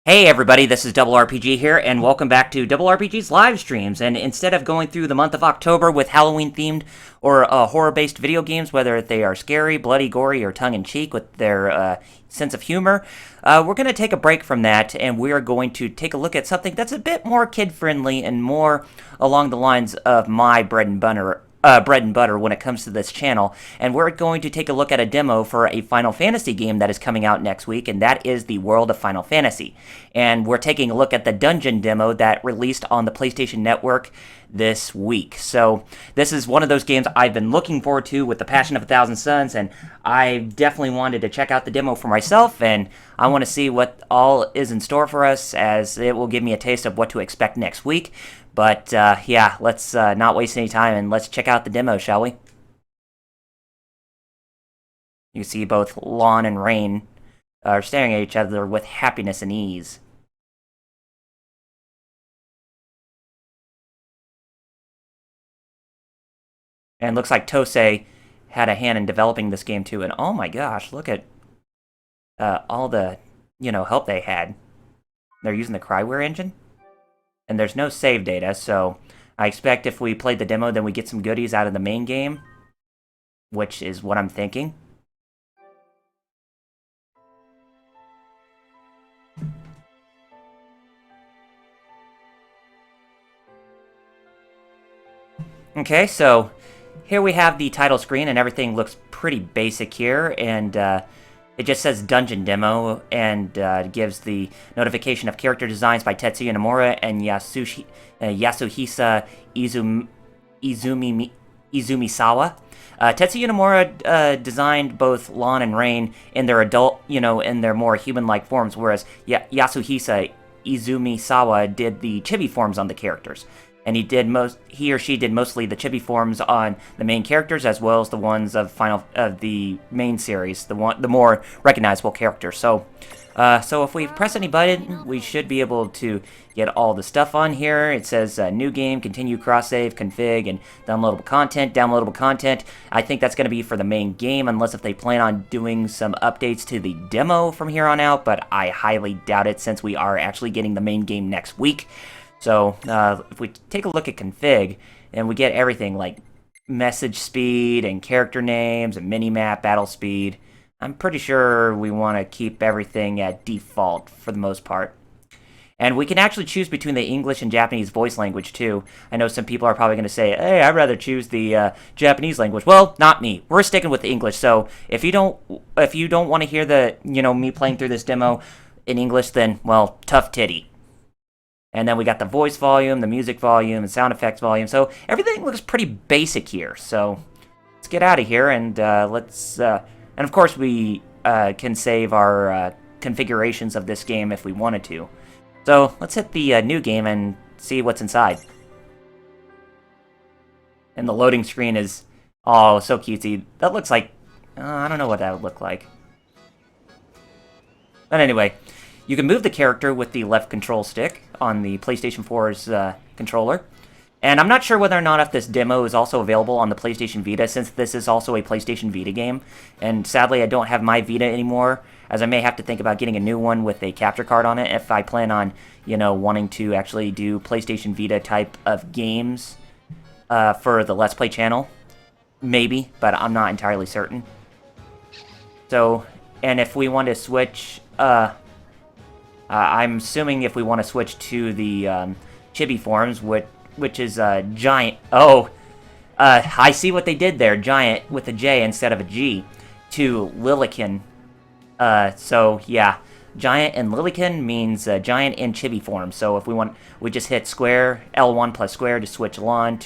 Hey everybody, this is RRPG here, and welcome back to RRPG's live streams. And instead of going through the month of October with Halloween-themed or horror-based video games, whether they are scary, bloody, gory, or tongue-in-cheek with their sense of humor, we're going to take a break from that, and we are going to take a look at something that's a bit more kid-friendly and more along the lines of my bread and butter when it comes to this channel, and we're going to take a look at a demo for a Final Fantasy game that is coming out next week, and that is the World of Final Fantasy. And we're taking a look at the Dungeon demo that released on the PlayStation Network this week. So this is one of those games I've been looking forward to with the passion of 1,000 Suns, and I definitely wanted to check out the demo for myself, and I want to see what all is in store for us, as it will give me a taste of what to expect next week. But, yeah, let's not waste any time, and let's check out the demo, shall we? You see both Lann and Reynn are staring at each other with happiness and ease. And it looks like Tosei had a hand in developing this game, too. And, oh my gosh, look at all the, help they had. They're using the Cryware engine? And there's no save data, so I expect if we played the demo, then we get some goodies out of the main game, which is what I'm thinking. Okay, so here we have the title screen, and everything looks pretty basic here, and it just says Dungeon Demo, and gives the notification of character designs by Tetsuya Nomura and Yasuhisa Izumisawa. Tetsuya Nomura designed both Lann and Reynn in their adult, in their more human-like forms, whereas Yasuhisa Izumisawa did the chibi forms on the characters. And he or she did mostly the chibi forms on the main characters, as well as the ones of the main series, the more recognizable characters. So if we press any button, we should be able to get all the stuff on here. It says new game, continue cross-save, config, and downloadable content. Downloadable content, I think that's going to be for the main game, unless if they plan on doing some updates to the demo from here on out, but I highly doubt it since we are actually getting the main game next week. So, if we take a look at config, and we get everything like message speed and character names and minimap, battle speed, I'm pretty sure we want to keep everything at default for the most part. And we can actually choose between the English and Japanese voice language too. I know some people are probably going to say, hey, I'd rather choose the Japanese language. Well, not me. We're sticking with the English. So, if you don't want to hear the, me playing through this demo in English, then, well, tough titty. And then we got the voice volume, the music volume, and sound effects volume. So everything looks pretty basic here. So let's get out of here, and and of course we can save our configurations of this game if we wanted to. So let's hit the new game and see what's inside. And the loading screen is, oh, so cutesy. That looks like, I don't know what that would look like. But anyway, you can move the character with the left control stick on the PlayStation 4's controller. And I'm not sure whether or not if this demo is also available on the PlayStation Vita, since this is also a PlayStation Vita game. And sadly, I don't have my Vita anymore, as I may have to think about getting a new one with a capture card on it if I plan on, wanting to actually do PlayStation Vita type of games for the Let's Play channel. Maybe, but I'm not entirely certain. So, and if we want to switch, I'm assuming if we want to switch to the chibi forms, which is giant. Oh, I see what they did there. Giant with a J instead of a G, to Lilikin. So yeah, giant and Lilikin means giant in chibi form. So if we just hit square, L1 plus square to switch Lann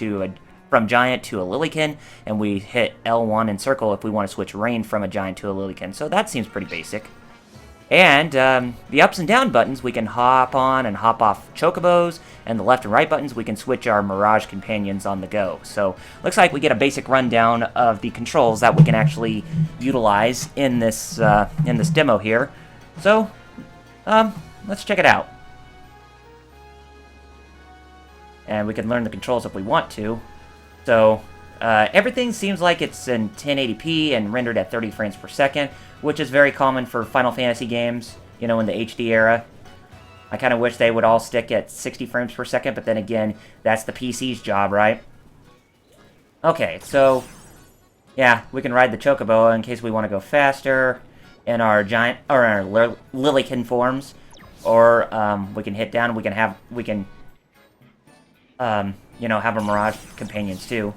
from giant to a Lilikin, and we hit L1 and circle if we want to switch Reynn from a giant to a Lilikin. So that seems pretty basic. And the ups and down buttons, we can hop on and hop off chocobos, and the left and right buttons, we can switch our Mirage companions on the go. So, looks like we get a basic rundown of the controls that we can actually utilize in this demo here. So, let's check it out. And we can learn the controls if we want to. So, everything seems like it's in 1080p and rendered at 30 frames per second, which is very common for Final Fantasy games, in the HD era. I kind of wish they would all stick at 60 frames per second, but then again, that's the PC's job, right? Okay, so yeah, we can ride the Chocobo in case we want to go faster in our giant or our Lillikin forms, or we can hit down. You know, have our Mirage companions too.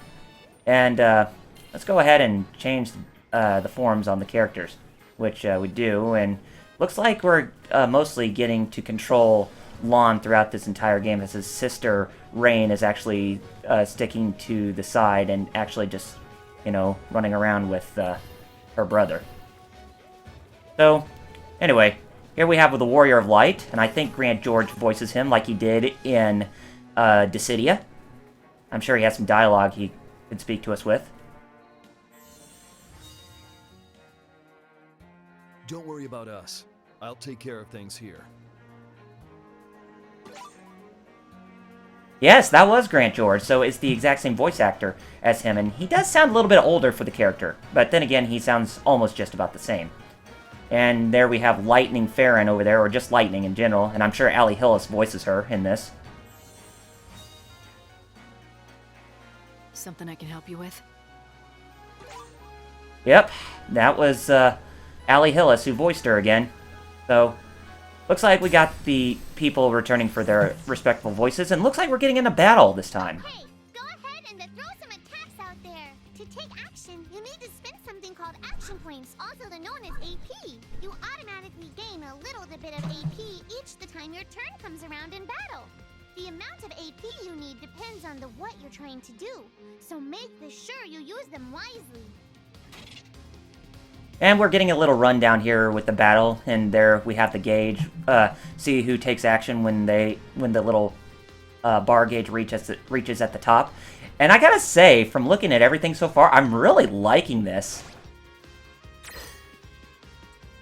And let's go ahead and change the forms on the characters, which we do. And looks like we're mostly getting to control Lann throughout this entire game, as his sister Reynn is actually sticking to the side and actually just, you know, running around with her brother. So, anyway, here we have the Warrior of Light, and I think Grant George voices him like he did in Dissidia. I'm sure he has some dialogue he could speak to us with. Don't worry about us. I'll take care of things here. Yes, that was Grant George, so it's the exact same voice actor as him, and he does sound a little bit older for the character, but then again, he sounds almost just about the same. And there we have Lightning Farron over there, or just Lightning in general, and I'm sure Ali Hillis voices her in this. Something I can help you with? Yep, that was Ali Hillis who voiced her again. So, looks like we got the people returning for their respectful voices, and looks like we're getting in a battle this time. Hey, go ahead and throw some attacks out there. To take action, you need to spend something called action points, also known as AP. You automatically gain a little bit of AP each the time your turn comes around in battle. The amount of AP you need depends on what you're trying to do, so make sure you use them wisely. And we're getting a little rundown here with the battle, and there we have the gauge. See who takes action when the little bar gauge reaches at the top. And I gotta say, from looking at everything so far, I'm really liking this.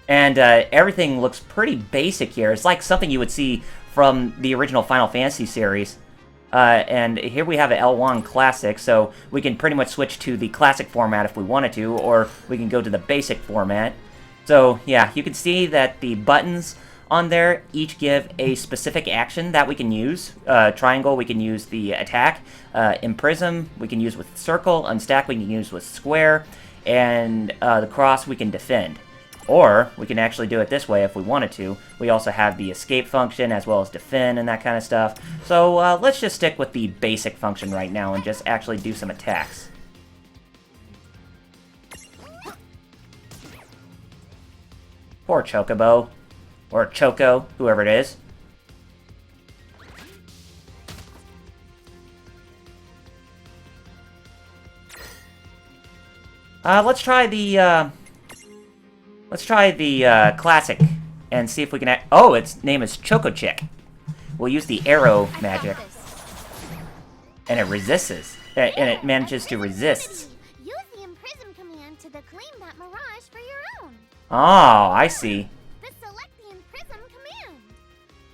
And everything looks pretty basic here. It's like something you would see from the original Final Fantasy series. And here we have an L1 Classic, so we can pretty much switch to the Classic format if we wanted to, or we can go to the Basic format. So, yeah, you can see that the buttons on there each give a specific action that we can use. Triangle, we can use the attack. Imprison, we can use with circle. Unstack, we can use with square. And the cross, we can defend. Or, we can actually do it this way if we wanted to. We also have the escape function as well as defend and that kind of stuff. So, let's just stick with the basic function right now and just actually do some attacks. Poor Chocobo. Or Choco, whoever it is. Let's try the classic and see if we can oh, its name is Choco Chick. We'll use the arrow magic. And it resists. And it manages to resist. Use the imprison command to claim that mirage for your own. Oh, I see. Select the imprison command.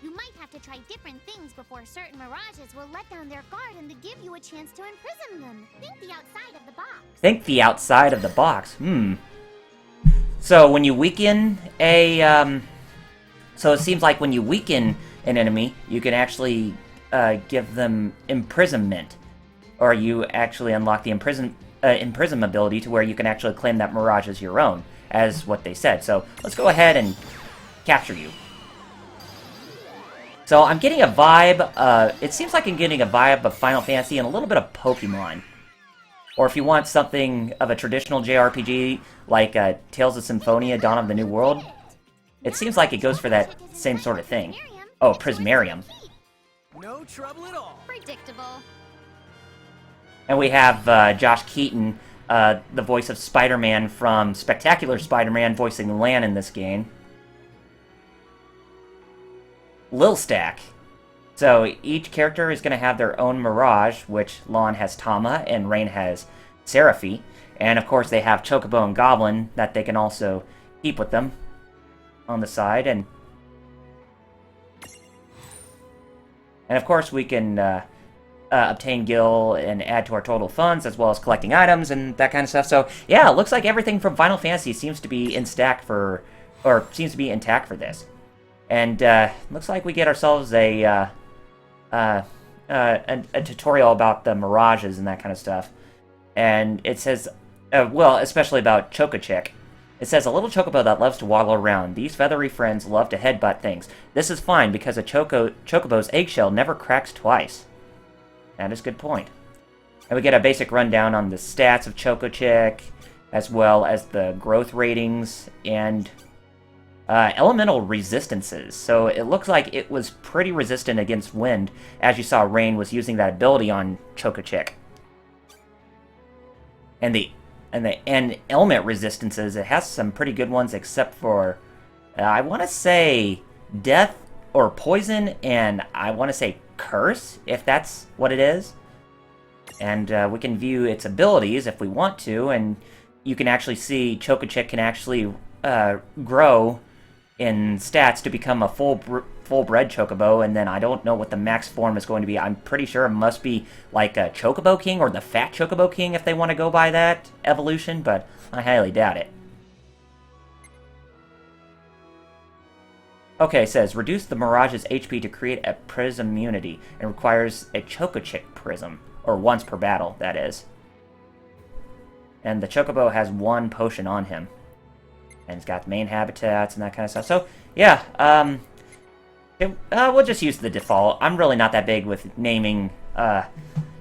You might have to try different things before certain mirages will let down their guard and to give you a chance to imprison them. Think the outside of the box. Think the outside of the box. So when you weaken so it seems like when you weaken an enemy, you can actually give them imprisonment, or you actually unlock the imprisonment ability to where you can actually claim that mirage as your own, as what they said. So let's go ahead and capture you. So I'm getting a vibe. It seems like I'm getting a vibe of Final Fantasy and a little bit of Pokemon. Or if you want something of a traditional JRPG, like Tales of Symphonia, Dawn of the New World, it seems like it goes for that same sort of thing. Oh, Prismarium. No trouble at all. Predictable. And we have Josh Keaton, the voice of Spider-Man from Spectacular Spider-Man, voicing Lann in this game. Lil Stack. So each character is going to have their own Mirage, which Lann has Tama and Reynn has Seraphi. And of course they have Chocobo and Goblin that they can also keep with them on the side. And of course we can obtain gil and add to our total funds, as well as collecting items and that kind of stuff. So yeah, it looks like everything from Final Fantasy seems to be intact for this. And looks like we get ourselves a tutorial about the mirages and that kind of stuff. And it says, well, especially about Chocochick. It says, a little chocobo that loves to waddle around. These feathery friends love to headbutt things. This is fine because a chocobo's eggshell never cracks twice. That is a good point. And we get a basic rundown on the stats of Chocochick, as well as the growth ratings and elemental resistances. So it looks like it was pretty resistant against wind, as you saw Reynn was using that ability on Chocochick. And element resistances, it has some pretty good ones, except for, I want to say, death or poison, and I want to say curse, if that's what it is. And we can view its abilities if we want to, and you can actually see Chocochick can actually grow in stats to become a full-bred Chocobo, and then I don't know what the max form is going to be. I'm pretty sure it must be like a Chocobo King or the Fat Chocobo King if they want to go by that evolution, but I highly doubt it. Okay, it says, reduce the Mirage's HP to create a Prism immunity. It requires a Chocochick Prism, or once per battle, that is. And the Chocobo has 1 potion on him. And it's got main habitats and that kind of stuff. So, yeah, we'll just use the default. I'm really not that big with naming,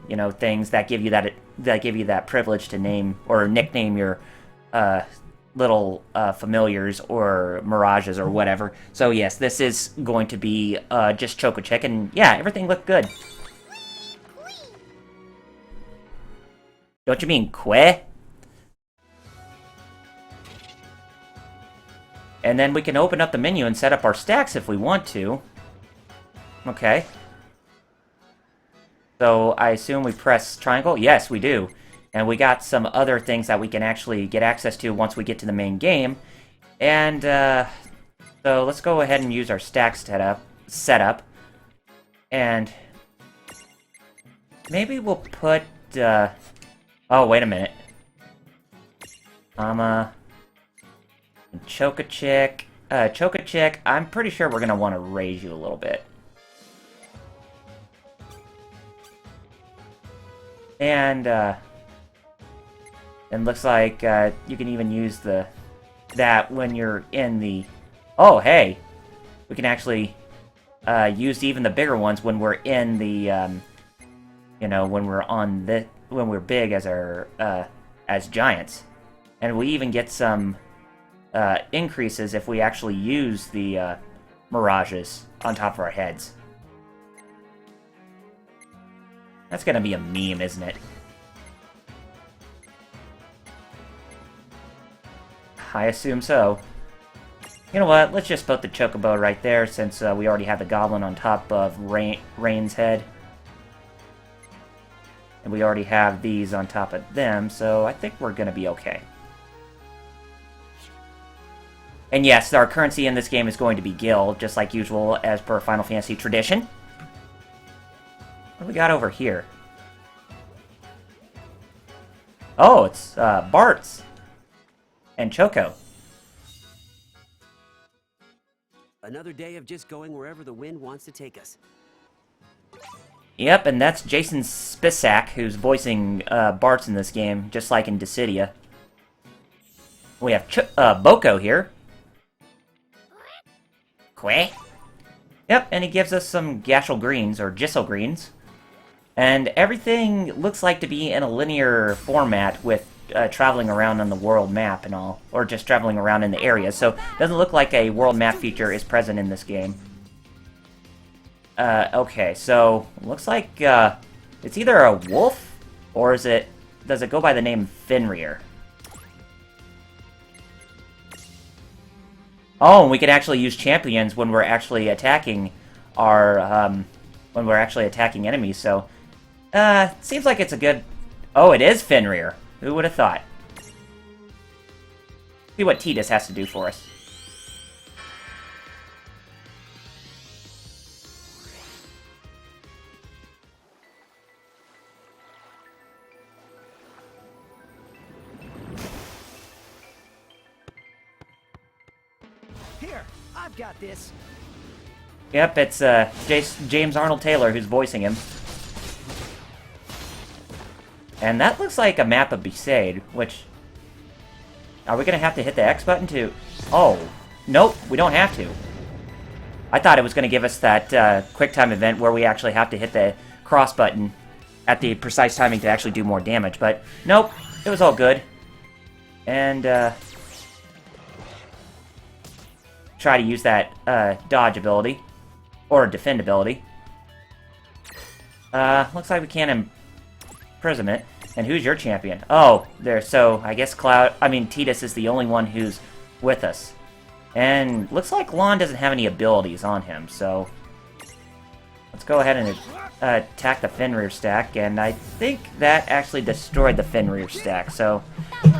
you know, things that give you that privilege to name or nickname your little familiars or mirages or whatever. So yes, this is going to be just Chocochick, and yeah, everything looked good. Don't you mean Queh? And then we can open up the menu and set up our stacks if we want to. Okay. So I assume we press triangle? Yes, we do. And we got some other things that we can actually get access to once we get to the main game. And so let's go ahead and use our stack setup. And maybe we'll put... oh, wait a minute. Chocochick. Chocochick, I'm pretty sure we're going to want to raise you a little bit. And it looks like you can even use that when you're in the... Oh, hey! We can actually use even the bigger ones when we're in the... you know, when we're big as our as giants. And we even get some increases if we actually use the mirages on top of our heads. That's gonna be a meme, isn't it? I assume so. You know what? Let's just put the Chocobo right there, since we already have the Goblin on top of Reynn's head. And we already have these on top of them, so I think we're gonna be okay. And yes, our currency in this game is going to be Gil, just like usual, as per Final Fantasy tradition. What do we got over here? Oh, it's Bart's and Choco. Another day of just going wherever the wind wants to take us. Yep, and that's Jason Spisak, who's voicing Bart's in this game, just like in Dissidia. We have Boko here. Queh? Yep, and he gives us some Gashel Greens, or Gissel Greens. And everything looks like to be in a linear format with traveling around on the world map and all. Or just traveling around in the area, so it doesn't look like a world map feature is present in this game. Okay, so looks like it's either a wolf, or does it go by the name Fenrir? Oh, and we can actually use champions when we're actually attacking our enemies. So, seems like it's a good. Oh, it is Fenrir. Who would have thought? See what Tidus has to do for us. Here, I've got this. Yep, it's James Arnold Taylor who's voicing him. And that looks like a map of Besaid, which... Are we going to have to hit the X button to... Oh, nope, we don't have to. I thought it was going to give us that QuickTime event where we actually have to hit the cross button at the precise timing to actually do more damage, but nope, it was all good. And, try to use that, dodge ability. Or defend ability. Looks like we can't imprison it. And who's your champion? Oh, there, so I guess Tidus is the only one who's with us. And looks like Lann doesn't have any abilities on him, so... Let's go ahead and attack the Fenrir stack, and I think that actually destroyed the Fenrir stack, so...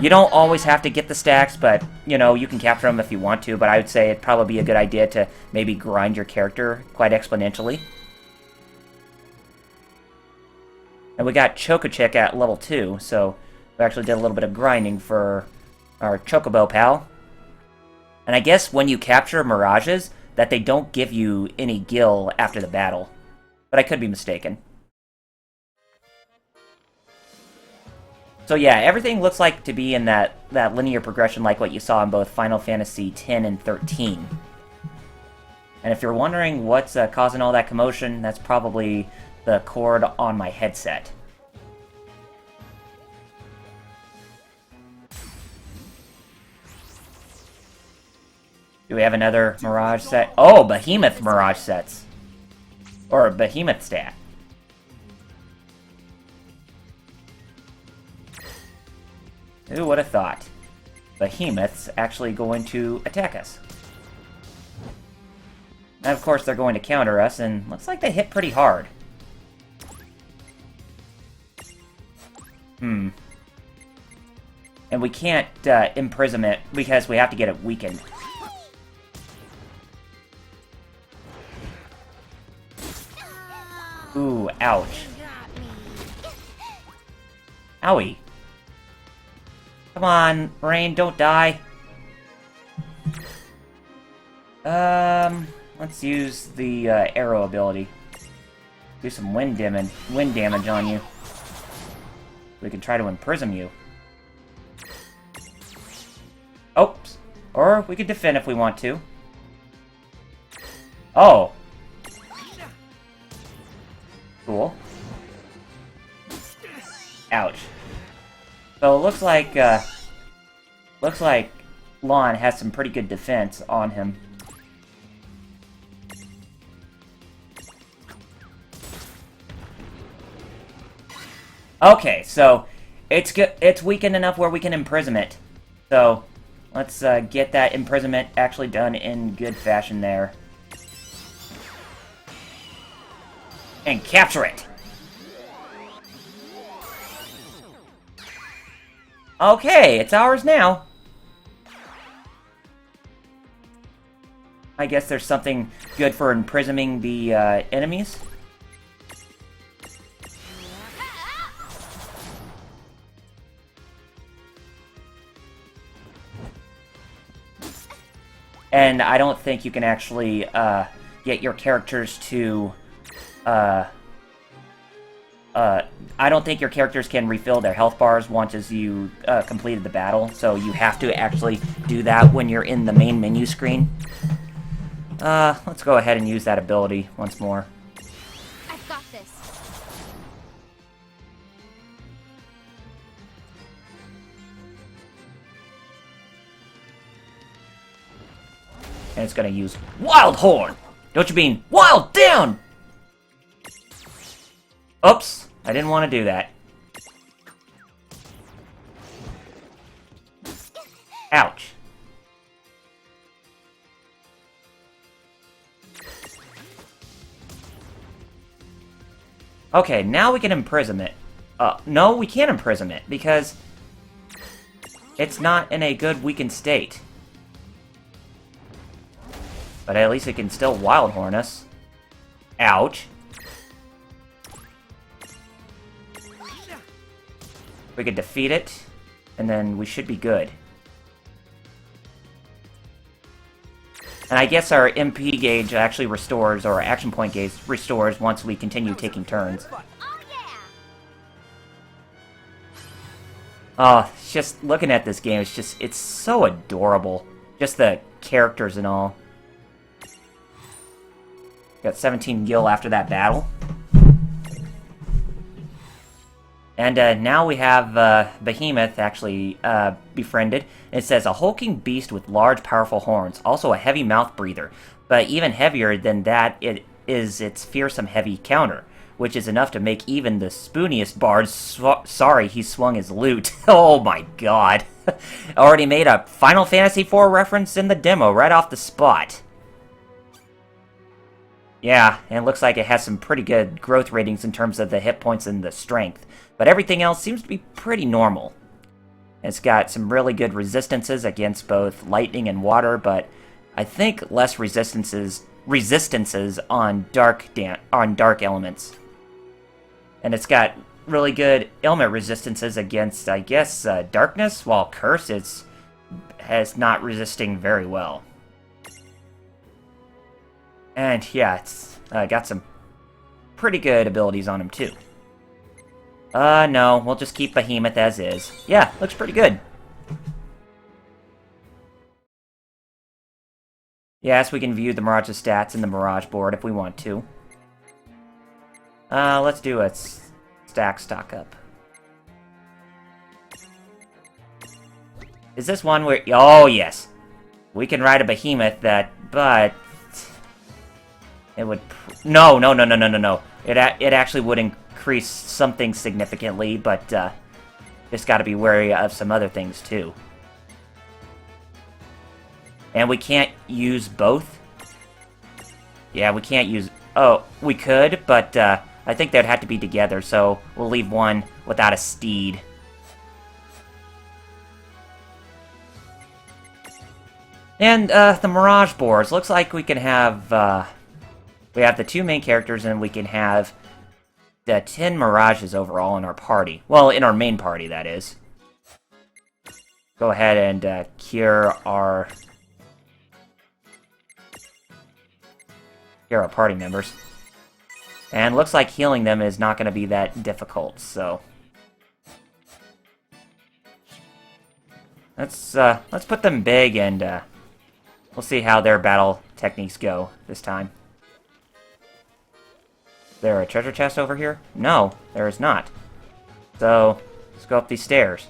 You don't always have to get the stacks, but, you know, you can capture them if you want to, but I would say it'd probably be a good idea to maybe grind your character quite exponentially. And we got Chocochick at level 2, so we actually did a little bit of grinding for our Chocobo pal. And I guess when you capture Mirages, that they don't give you any gil after the battle. But I could be mistaken. So yeah, everything looks like to be in that linear progression like what you saw in both Final Fantasy X and 13. And if you're wondering what's causing all that commotion, that's probably the cord on my headset. Do we have another Mirage set? Oh, Behemoth Mirage sets. Or a Behemoth stat. Who would have thought? Behemoth's actually going to attack us. And of course they're going to counter us, and looks like they hit pretty hard. And we can't imprison it because we have to get it weakened. Ooh, ouch. Owie. Come on, Reynn, don't die. Let's use the arrow ability. Do some wind damage on you. We can try to imprison you. Oops. Or we could defend if we want to. Oh. Cool. Ouch. So it looks like Lann has some pretty good defense on him. Okay, so it's weakened enough where we can imprison it. So let's get that imprisonment actually done in good fashion there. And capture it! Okay, it's ours now. I guess there's something good for imprisoning the enemies. And I don't think you can actually get your characters to... I don't think your characters can refill their health bars once as you completed the battle, so you have to actually do that when you're in the main menu screen. Let's go ahead and use that ability once more. I've got this. And it's gonna use Wild Horn! Don't you mean Wild Down! Oops, I didn't want to do that. Ouch. Okay, now we can imprison it. No, we can't imprison it, because it's not in a good weakened state. But at least it can still Wild Horn us. Ouch. We could defeat it, and then we should be good. And I guess our MP gauge actually restores, or action point gauge restores once we continue taking turns. Oh yeah! Oh, just looking at this game, it's so adorable. Just the characters and all. Got 17 gil after that battle. And now we have Behemoth actually befriended. It says, a hulking beast with large, powerful horns, also a heavy mouth breather. But even heavier than that, it is its fearsome heavy counter, which is enough to make even the spooniest bard sorry he swung his lute. Oh my god. Already made a Final Fantasy IV reference in the demo right off the spot. Yeah, and it looks like it has some pretty good growth ratings in terms of the hit points and the strength. But everything else seems to be pretty normal. It's got some really good resistances against both lightning and water, but I think less resistances on dark elements. And it's got really good ailment resistances against, I guess, darkness, while Curse has not resisting very well. And yeah, it's got some pretty good abilities on him too. No, we'll just keep Behemoth as is. Yeah, looks pretty good. Yes, we can view the Mirage's stats in the Mirage board if we want to. Let's do a stock up. Is this one where... Oh, yes. We can ride a Behemoth but... It would... No. It actually would increase something significantly, but, just gotta be wary of some other things, too. And we can't use both? Yeah, we can't use... Oh, we could, but, I think they'd have to be together, so we'll leave one without a steed. And, the Mirage boards. Looks like we can have, we have the two main characters, and we can have the 10 Mirages overall in our party. Well, in our main party, that is. Go ahead and cure our party members. And looks like healing them is not going to be that difficult, so... Let's put them big, and we'll see how their battle techniques go this time. Is there a treasure chest over here? No, there is not. So, let's go up these stairs.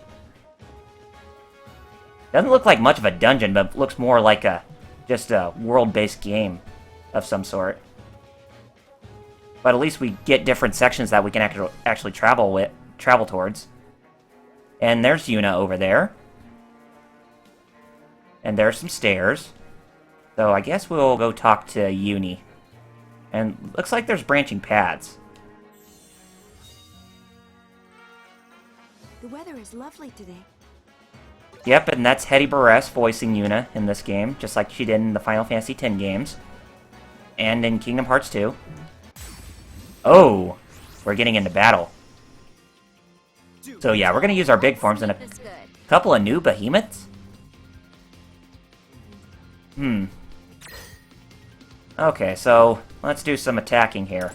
Doesn't look like much of a dungeon, but looks more like just a world-based game of some sort. But at least we get different sections that we can actually travel towards. And there's Yuna over there. And there's some stairs. So I guess we'll go talk to Uni. And looks like there's branching paths. The weather is lovely today. Yep, and that's Hetty Barres voicing Yuna in this game, just like she did in the Final Fantasy X games. And in Kingdom Hearts 2. Oh, we're getting into battle. So yeah, we're gonna use our big forms and a couple of new behemoths. Okay, so let's do some attacking here.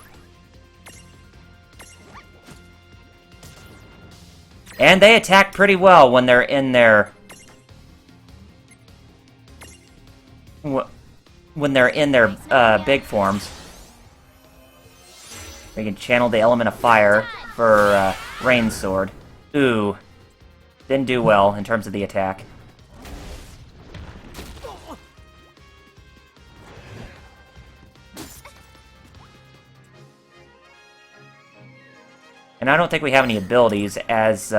And they attack pretty well when they're in their... when they're in their big forms. We can channel the element of fire for Reinn's sword. Ooh. Didn't do well in terms of the attack. And I don't think we have any abilities as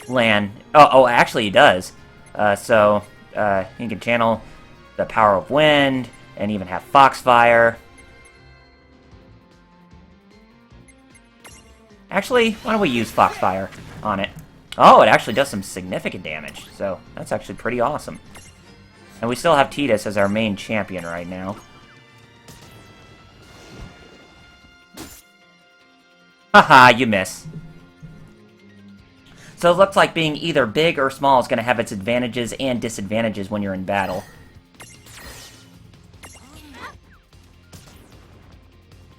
Lann. Oh, actually he does. So he can channel the power of wind, and even have Foxfire. Actually, why don't we use Foxfire on it? Oh, it actually does some significant damage, so that's actually pretty awesome. And we still have Tidus as our main champion right now. Haha, you miss. So it looks like being either big or small is going to have its advantages and disadvantages when you're in battle.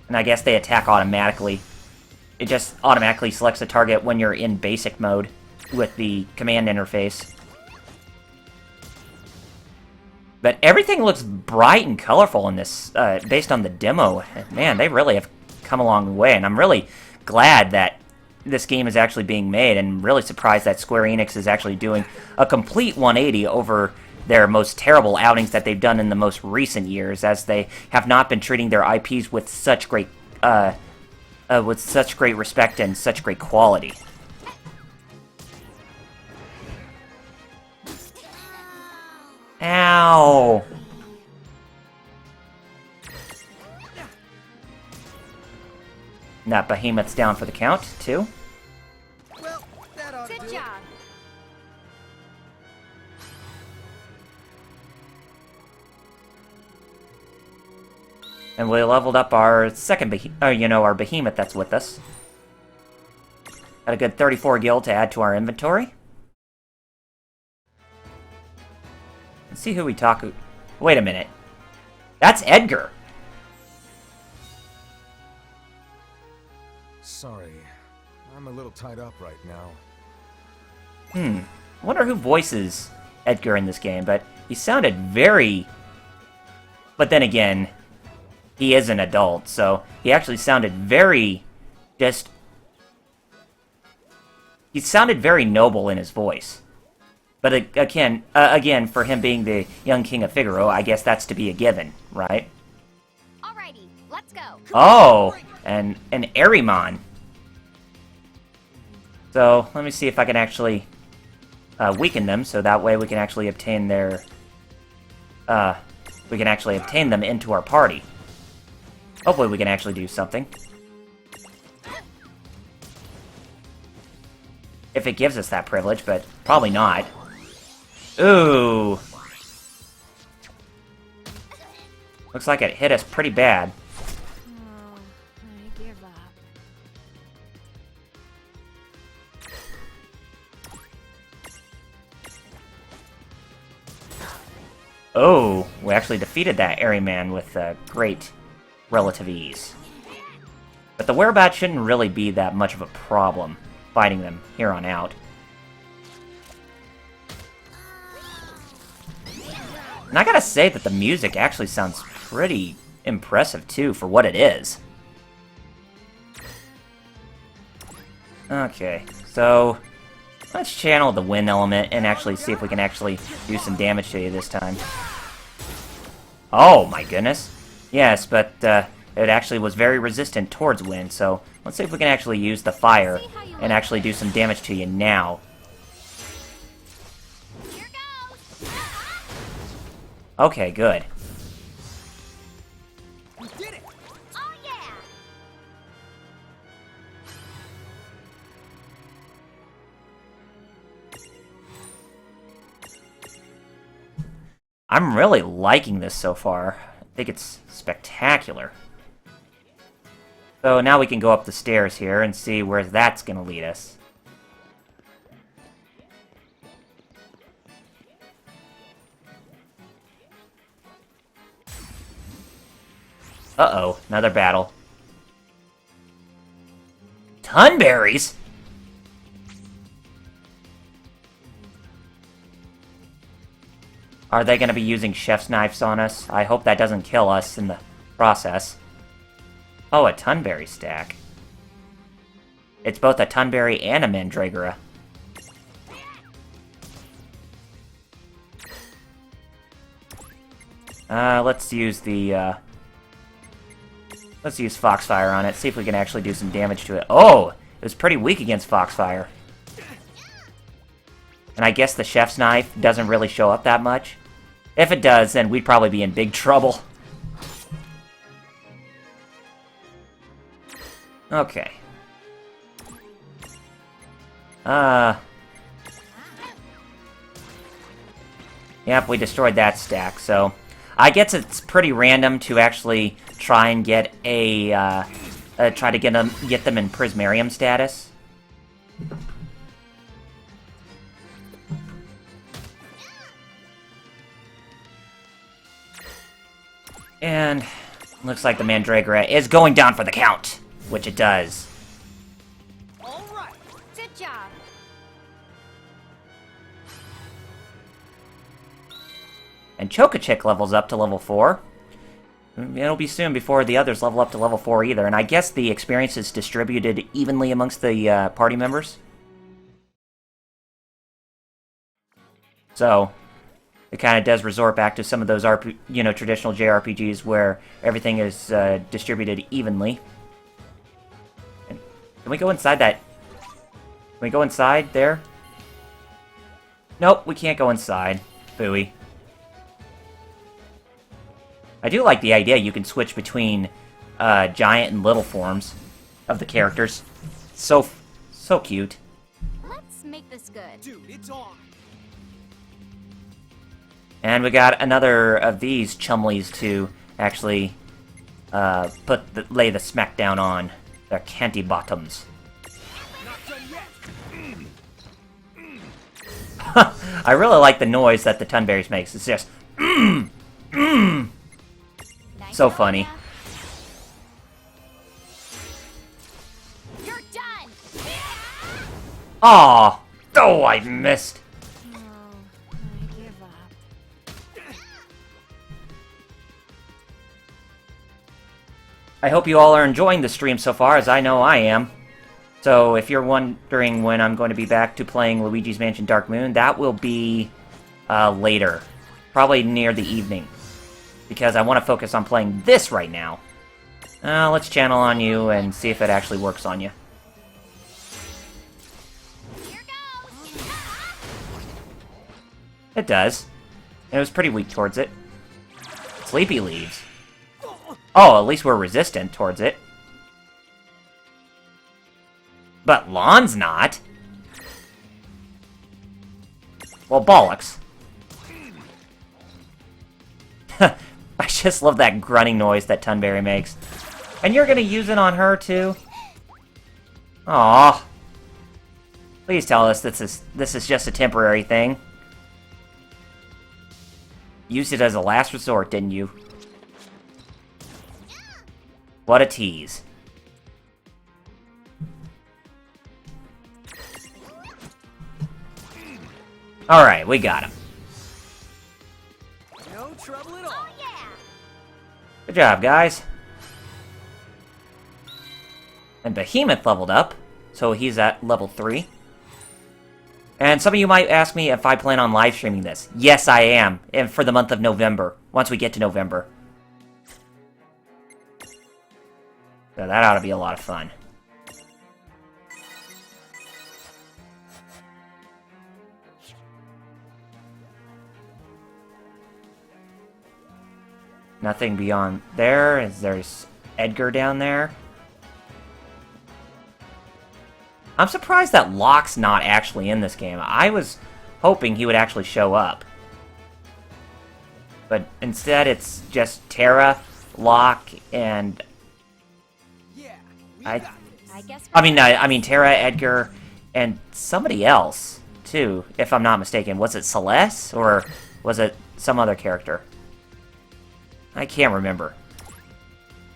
And I guess they attack automatically. It just automatically selects a target when you're in basic mode with the command interface. But everything looks bright and colorful in this, based on the demo. Man, they really have come a long way, and I'm really glad that this game is actually being made, and really surprised that Square Enix is actually doing a complete 180 over their most terrible outings that they've done in the most recent years, as they have not been treating their IPs with such great respect and such great quality. Ow! And that behemoth's down for the count, too. Well, that ought to Good do it. job. And we leveled up our second our behemoth that's with us. Got a good 34 gil to add to our inventory. Let's see who we talk to. Wait a minute. That's Edgar. Sorry, I'm a little tied up right now. I wonder who voices Edgar in this game, but he sounded very... But then again, he is an adult, so he actually sounded very... just... He sounded very noble in his voice. But again, for him being the young king of Figaro, I guess that's to be a given, right? Alrighty, let's go. Oh, and an Ahriman. So, let me see if I can actually weaken them, so that way we can actually obtain their... we can actually obtain them into our party. Hopefully we can actually do something. If it gives us that privilege, but probably not. Ooh. Looks like it hit us pretty bad. Oh, I give up. Oh, we actually defeated that Ahriman with great relative ease. But the whereabouts shouldn't really be that much of a problem fighting them here on out. And I gotta say that the music actually sounds pretty impressive too for what it is. Okay, so let's channel the wind element and actually see if we can actually do some damage to you this time. Oh my goodness. Yes, but it actually was very resistant towards wind, so let's see if we can actually use the fire and actually do some damage to you now. Here goes. Okay, good. We did it! Oh yeah. I'm really liking this so far. I think it's spectacular. So now we can go up the stairs here and see where that's going to lead us. Uh-oh, another battle. Tunberries? Are they going to be using chef's knives on us? I hope that doesn't kill us in the process. Oh, a Tunberry stack. It's both a Tunberry and a Mandragora. Let's use the, let's use Foxfire on it, see if we can actually do some damage to it. Oh! It was pretty weak against Foxfire. And I guess the chef's knife doesn't really show up that much. If it does, then we'd probably be in big trouble. Okay. Yep, we destroyed that stack, so... I guess it's pretty random to actually try and get a, try to get them in Prismarium status. And Looks like the Mandragora is going down for the count, which it does. All right. Good job. And Chokachick levels up to level 4. It'll be soon before the others level up to level 4 either, and I guess the experience is distributed evenly amongst the party members. So, it kind of does resort back to some of those traditional JRPGs where everything is distributed evenly. And can we go inside that? Can we go inside there? Nope, we can't go inside. Phooey. I do like the idea you can switch between giant and little forms of the characters. So cute. Let's make this good. Dude, it's on. And we got another of these chumleys to actually lay the smackdown on. Their canty bottoms. Not done yet. I really like the noise that the Tunberries makes. It's just so funny. You're done. Aw! Oh, I missed. No, I give up. I hope you all are enjoying the stream so far, as I know I am. So, if you're wondering when I'm going to be back to playing Luigi's Mansion Dark Moon, that will be later. Probably near the evening. Because I want to focus on playing this right now. Let's channel on you and see if it actually works on you. Here goes. It does. It was pretty weak towards it. Sleepy leaves. Oh, at least we're resistant towards it. But Lann's not. Well, bollocks. I just love that grunting noise that Tunberry makes. And you're gonna use it on her, too? Aww. Please tell us this is just a temporary thing. Used it as a last resort, didn't you? What a tease. Alright, we got him. No trouble at all. Oh yeah. Good job, guys. And Behemoth leveled up, so he's at level 3. And some of you might ask me if I plan on live streaming this. Yes, I am, and for the month of November, once we get to November. So that ought to be a lot of fun. Nothing beyond there. There's Edgar down there. I'm surprised that Locke's not actually in this game. I was hoping he would actually show up. But instead it's just Terra, Locke, and... Yeah, we I got this. I mean Terra, Edgar, and somebody else, too, if I'm not mistaken. Was it Celeste, or was it some other character? I can't remember.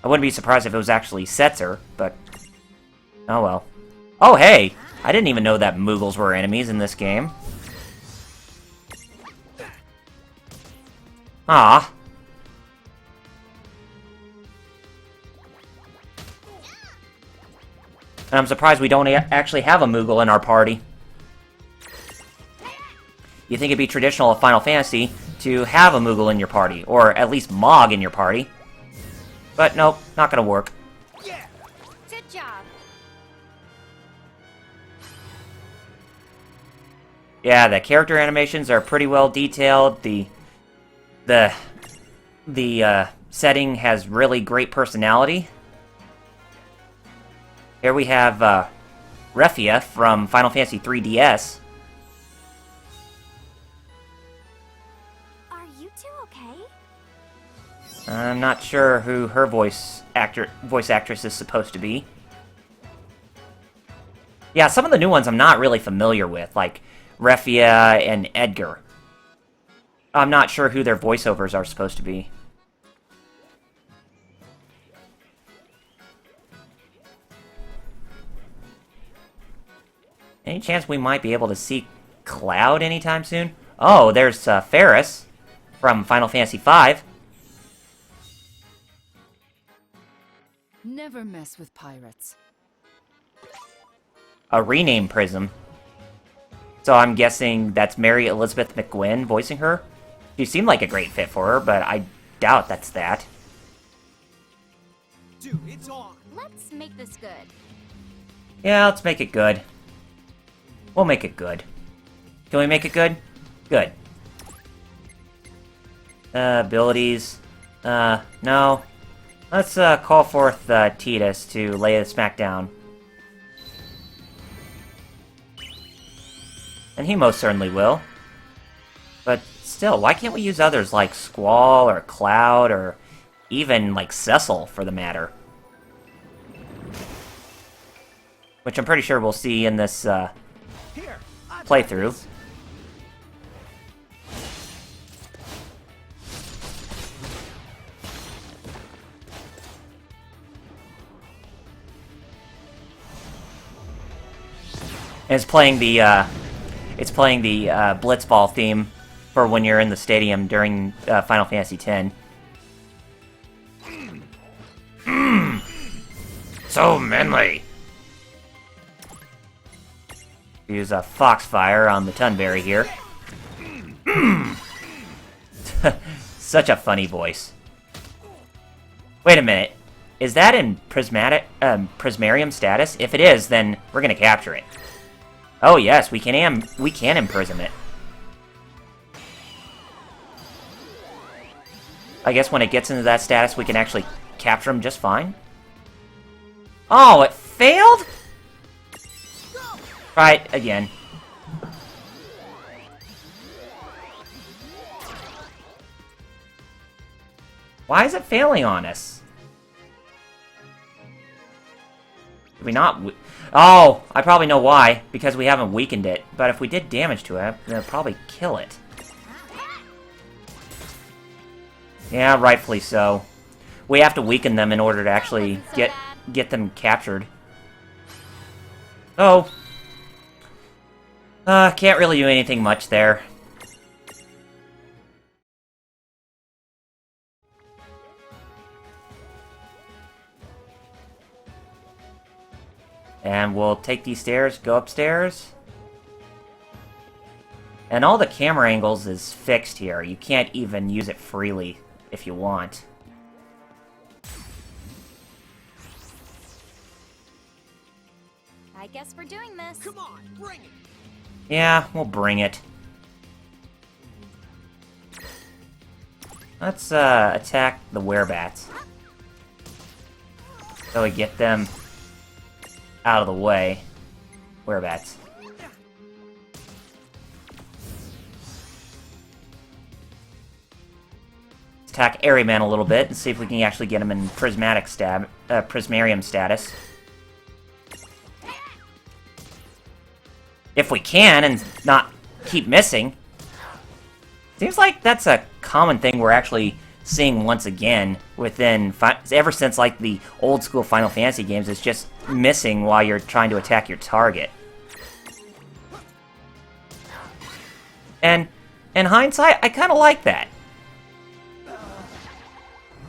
I wouldn't be surprised if it was actually Setzer, but... oh well. Oh hey! I didn't even know that Moogles were enemies in this game. Ah. And I'm surprised we don't actually have a Moogle in our party. You think it'd be traditional of Final Fantasy to have a Moogle in your party, or at least Mog in your party. But nope, not gonna work. Yeah. Good job. Yeah, the character animations are pretty well detailed. The setting has really great personality. Here we have Refia from Final Fantasy 3DS. Are you two okay? I'm not sure who her voice actress is supposed to be. Yeah, some of the new ones I'm not really familiar with, like Refia and Edgar. I'm not sure who their voiceovers are supposed to be. Any chance we might be able to see Cloud anytime soon? Oh, there's Ferris from Final Fantasy V. Never mess with pirates. A rename prism. So I'm guessing that's Mary Elizabeth McGuinn voicing her. She seemed like a great fit for her, but I doubt that's that. Dude, it's on. Let's make this good. Yeah, let's make it good. We'll make it good. Can we make it good? Good. Abilities. No. Let's call forth Tidus to lay the smack down. And he most certainly will. But still, why can't we use others like Squall or Cloud or even like Cecil for the matter? Which I'm pretty sure we'll see in this Here, I got playthrough. this. And it's playing the Blitzball theme for when you're in the stadium during Final Fantasy X. So manly. Use a Foxfire on the Tunberry here. Such a funny voice. Wait a minute. Is that in Prismarium status? If it is, then we're gonna capture it. Oh yes, we can imprison it. I guess when it gets into that status, we can actually capture him just fine. Oh, it failed? Try it again. Why is it failing on us? Did we not... Oh, I probably know why. Because we haven't weakened it. But if we did damage to it, it'll probably kill it. Yeah, rightfully so. We have to weaken them in order to actually get them captured. Oh. Can't really do anything much there. And we'll take these stairs, go upstairs. And all the camera angles is fixed here. You can't even use it freely if you want. I guess we're doing this. Come on, bring it. Yeah, we'll bring it. Let's attack the werebats. So we get them out of the way. Werebats. Let's attack Airyman a little bit and see if we can actually get him in Prismarium status. If we can, and not keep missing. Seems like that's a common thing we're actually seeing once again within... ever since, like, the old-school Final Fantasy games, it's just missing while you're trying to attack your target. And, in hindsight, I kind of like that.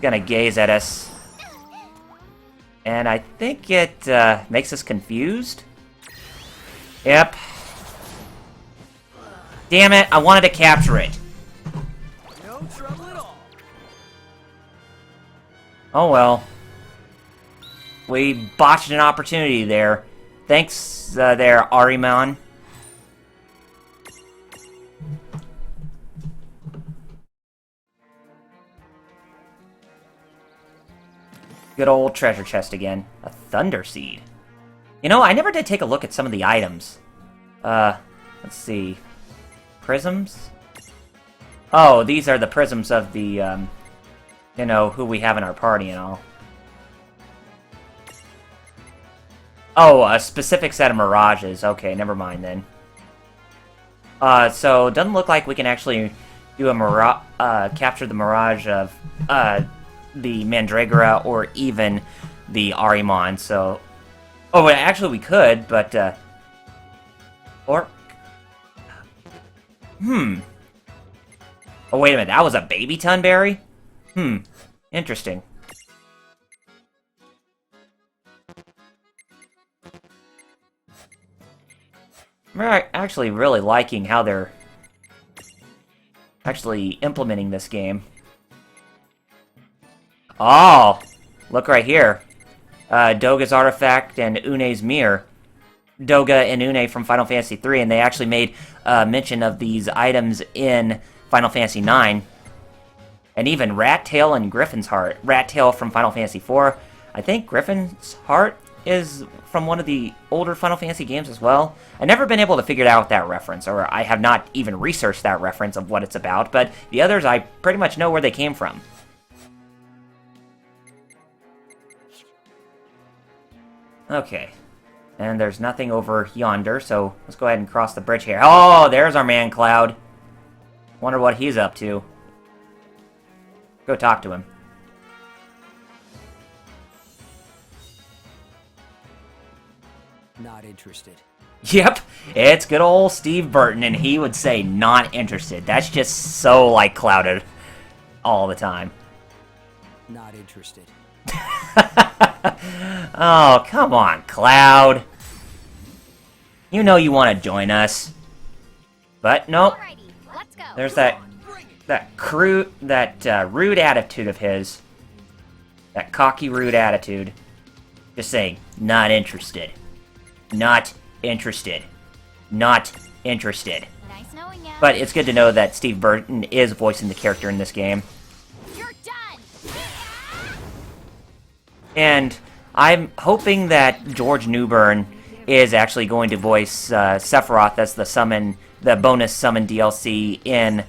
Gonna gaze at us. And I think it makes us confused. Yep. Damn it, I wanted to capture it. No trouble at all. Oh well. We botched an opportunity there. Thanks there, Ahriman. Good old treasure chest again. A thunder seed. You know, I never did take a look at some of the items. Let's see. Prisms? Oh, these are the prisms of the, you know, who we have in our party and all. Oh, a specific set of mirages. Okay, never mind then. So, it doesn't look like we can actually do a capture the mirage of, the Mandragora or even the Ahriman, so... Oh, well, actually we could, but, Or... Oh, wait a minute. That was a baby Tunberry? Interesting. I'm actually really liking how they're actually implementing this game. Oh! Look right here. Doga's Artifact and Une's Mirror. Doga and Une from Final Fantasy III, and they actually made mention of these items in Final Fantasy IX. And even Rat Tail and Griffin's Heart. Rat Tail from Final Fantasy IV. I think Griffin's Heart is from one of the older Final Fantasy games as well. I've never been able to figure out that reference, or I have not even researched that reference of what it's about, but the others I pretty much know where they came from. Okay. And there's nothing over yonder, so let's go ahead and cross the bridge here. Oh, there's our man Cloud. Wonder what he's up to. Go talk to him. Not interested. Yep, it's good old Steve Burton, and he would say not interested. That's just so, like, Clouded all the time. Not interested. Oh, come on, Cloud. You know you want to join us. But, nope. Alrighty, let's go. There's that rude attitude of his. That cocky, rude attitude. Just saying, not interested. Not interested. Not interested. Nice knowing ya. But it's good to know that Steve Burton is voicing the character in this game. You're done. And I'm hoping that George Newbern is actually going to voice Sephiroth as the bonus summon DLC in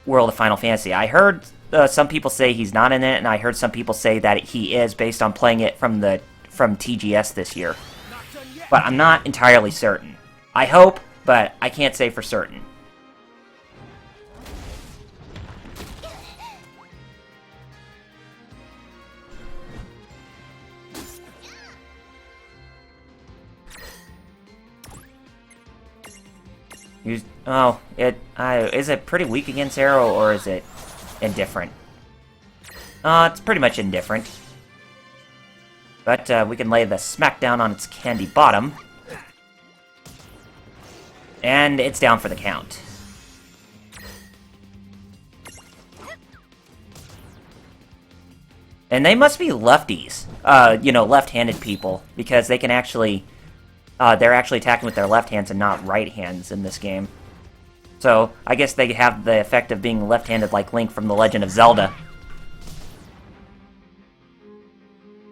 World of Final Fantasy. I heard some people say he's not in it, and I heard some people say that he is based on playing it from TGS this year. But I'm not entirely certain. I hope, but I can't say for certain. Is it pretty weak against Arrow, or is it indifferent? It's pretty much indifferent. But we can lay the smackdown on its candy bottom. And it's down for the count. And they must be lefties. Left-handed people. Because they can actually... they're actually attacking with their left hands and not right hands in this game. So, I guess they have the effect of being left-handed like Link from The Legend of Zelda.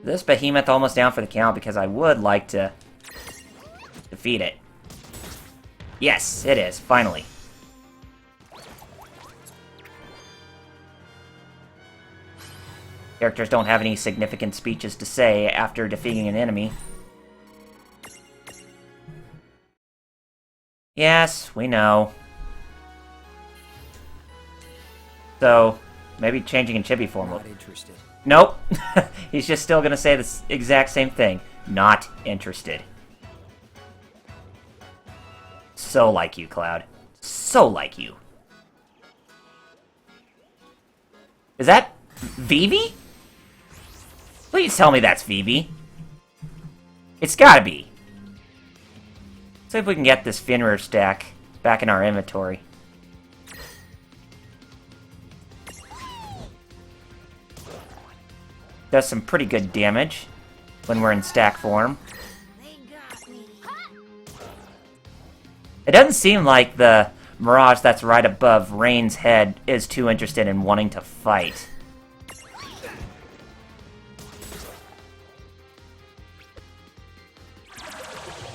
This behemoth almost down for the count because I would like to defeat it. Yes, it is, finally. Characters don't have any significant speeches to say after defeating an enemy. Yes, we know. So, maybe changing in chibi form. Not interested. Nope. He's just still gonna say the exact same thing. Not interested. So like you, Cloud. So like you. Is that Vivi? Please tell me that's Vivi. It's gotta be. See if we can get this Fenrir stack back in our inventory. Does some pretty good damage when we're in stack form. It doesn't seem like the Mirage that's right above Reyn's head is too interested in wanting to fight.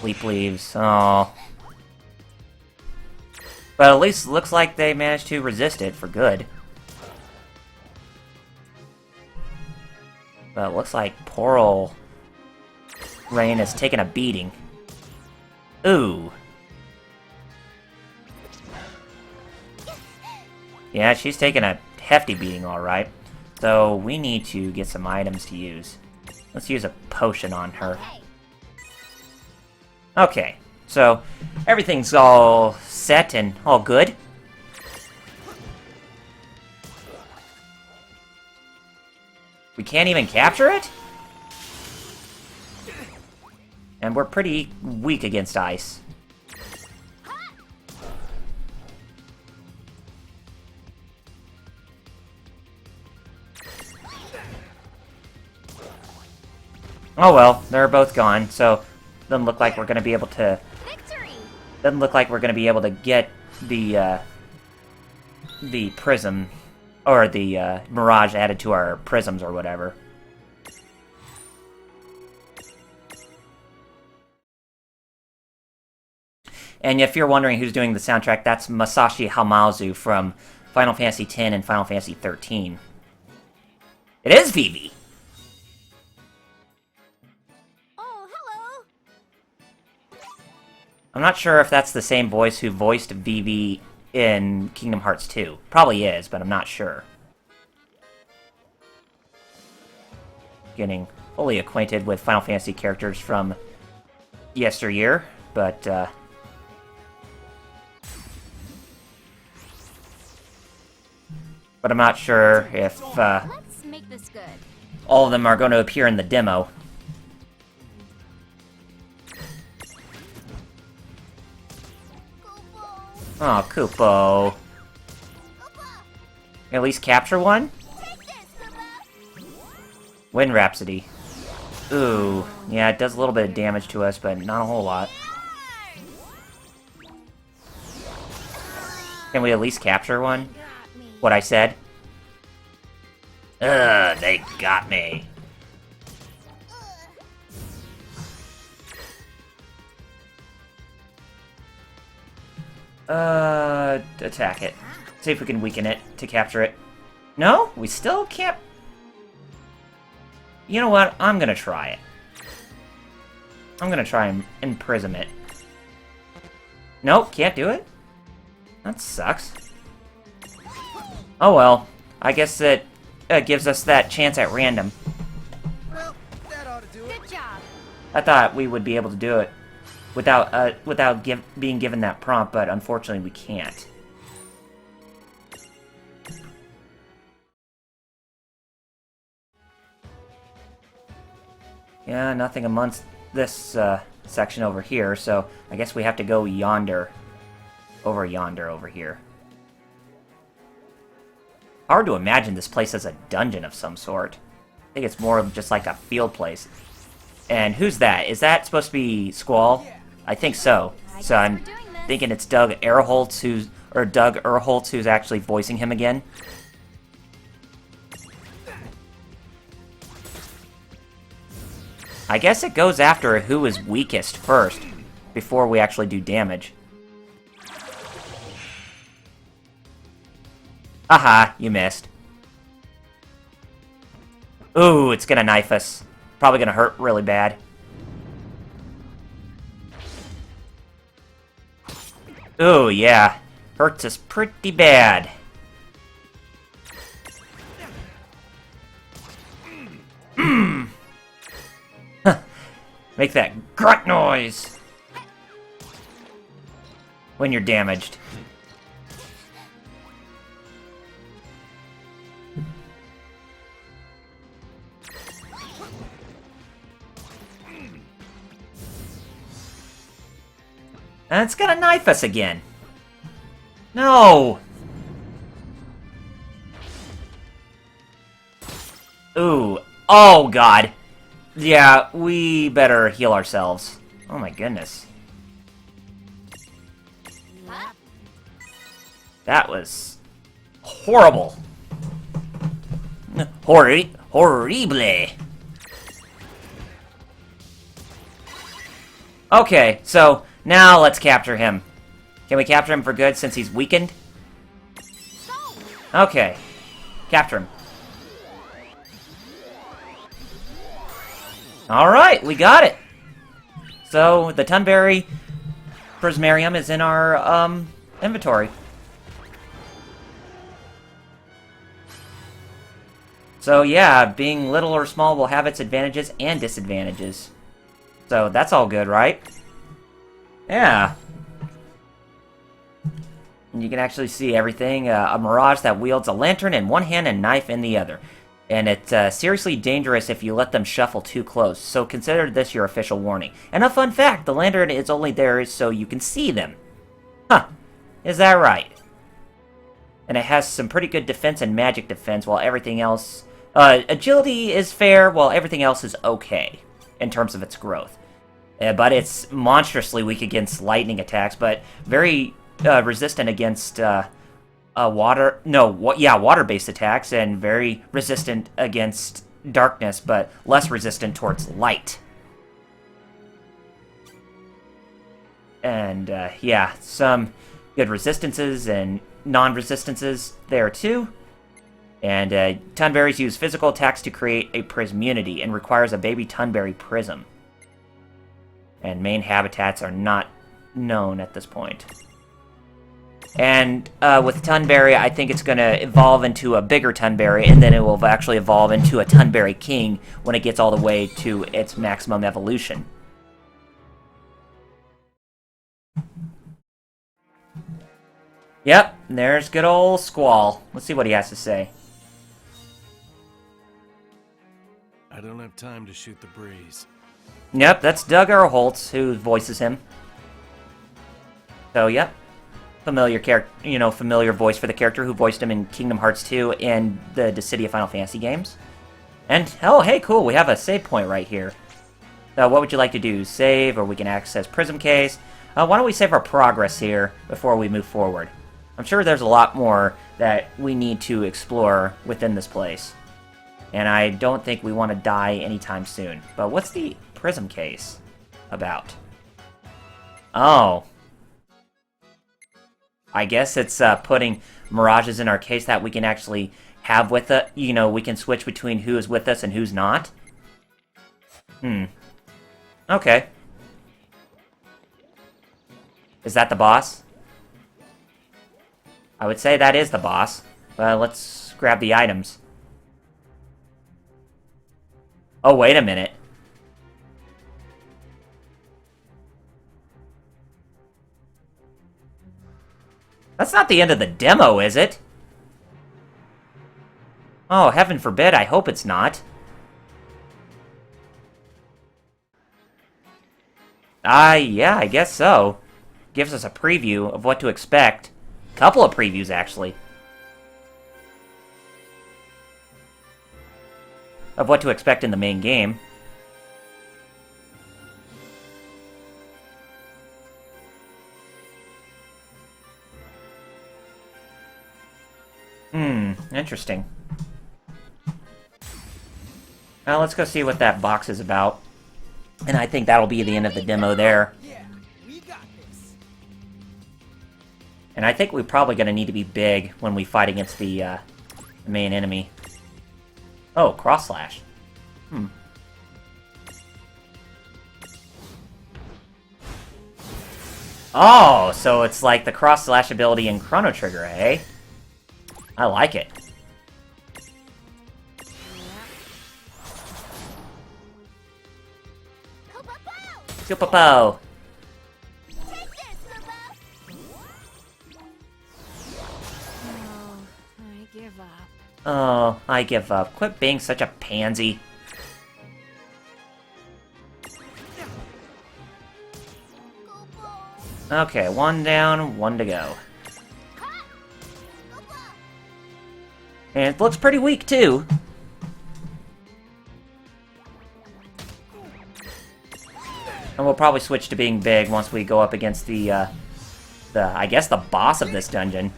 Sleep leaves. Oh. But at least it looks like they managed to resist it for good. But it looks like poor ol' Reynn has taken a beating. Ooh. Yeah, she's taking a hefty beating, alright. So, we need to get some items to use. Let's use a potion on her. Okay. So, everything's all set and all good. We can't even capture it? And we're pretty weak against ice. Oh well, they're both gone, so doesn't look like we're gonna be able to. Victory! Doesn't look like we're gonna be able to get the prism or the mirage added to our prisms or whatever. And if you're wondering who's doing the soundtrack, that's Masashi Hamauzu from Final Fantasy X and Final Fantasy XIII. It is Vivi! Oh, hello! I'm not sure if that's the same voice who voiced Vivi in Kingdom Hearts 2. Probably is, but I'm not sure. Getting fully acquainted with Final Fantasy characters from yesteryear, but, but I'm not sure if, Let's make this good. all of them are going to appear in the demo. Oh, Kupo. At least capture one? Wind Rhapsody. Ooh, yeah, it does a little bit of damage to us, but not a whole lot. Can we at least capture one? What I said? Ugh, they got me. Attack it. See if we can weaken it to capture it. No? We still can't... You know what? I'm gonna try it. I'm gonna try and imprison it. Nope, can't do it? That sucks. Oh well. I guess it gives us that chance at random. Well, that ought to do it. Good job. I thought we would be able to do it without being given that prompt, but unfortunately we can't. Yeah, nothing amongst this section over here, so I guess we have to go yonder. Over yonder, over here. Hard to imagine this place as a dungeon of some sort. I think it's more of just like a field place. And who's that? Is that supposed to be Squall? I think so. So I'm thinking it's Doug Erholtz who's actually voicing him again. I guess it goes after who is weakest first, before we actually do damage. Aha, you missed. Ooh, it's gonna knife us. Probably gonna hurt really bad. Ooh, yeah. Hurts us pretty bad. Make that grunt noise when you're damaged. And it's gonna knife us again. No! Ooh. Oh, God. Yeah, we better heal ourselves. Oh, my goodness. Huh? That was horrible. Horrible. Okay, so now let's capture him. Can we capture him for good since he's weakened? Okay. Capture him. Alright, we got it! So, the Tunberry Prismarium is in our, inventory. So yeah, being little or small will have its advantages and disadvantages. So that's all good, right? Yeah. And you can actually see everything. A mirage that wields a lantern in one hand and knife in the other. And it's seriously dangerous if you let them shuffle too close, so consider this your official warning. And a fun fact, the lantern is only there so you can see them. Huh. Is that right? And it has some pretty good defense and magic defense, while everything else... agility is fair, while everything else is okay, in terms of its growth. But it's monstrously weak against lightning attacks, but very resistant against... water-based attacks, and very resistant against darkness, but less resistant towards light. And, yeah, some good resistances and non-resistances there, too. And, Tunberries use physical attacks to create a prismunity, and requires a baby Tunberry prism. And main habitats are not known at this point. And with Tunberry, I think it's going to evolve into a bigger Tunberry, and then it will actually evolve into a Tunberry King when it gets all the way to its maximum evolution. Yep, there's good old Squall. Let's see what he has to say. I don't have time to shoot the breeze. Yep, that's Doug Earholtz who voices him. So, yep. Familiar character, familiar voice for the character who voiced him in Kingdom Hearts 2 and the Dissidia Final Fantasy games. And, oh, hey, cool, we have a save point right here. So, what would you like to do? Save, or we can access Prism Case? Why don't we save our progress here before we move forward? I'm sure there's a lot more that we need to explore within this place. And I don't think we want to die anytime soon. But what's the Prism Case about? Oh. I guess it's putting mirages in our case that we can actually have with it. We can switch between who is with us and who's not. Okay. Is that the boss? I would say that is the boss. Let's grab the items. Oh, wait a minute. That's not the end of the demo, is it? Oh, heaven forbid, I hope it's not. Yeah, I guess so. Gives us a preview of what to expect. Couple of previews, actually. Of what to expect in the main game. Interesting. Well, let's go see what that box is about. And I think that'll be the end of the demo there. Yeah, we got this. And I think we're probably going to need to be big when we fight against the main enemy. Oh, cross slash. Oh, so it's like the cross slash ability in Chrono Trigger, eh? I like it. Super Po! Take this, Lupo! Oh, I give up. Oh, I give up. Quit being such a pansy. Okay, one down, one to go. And it looks pretty weak, too. And we'll probably switch to being big once we go up against the I guess the boss of this dungeon.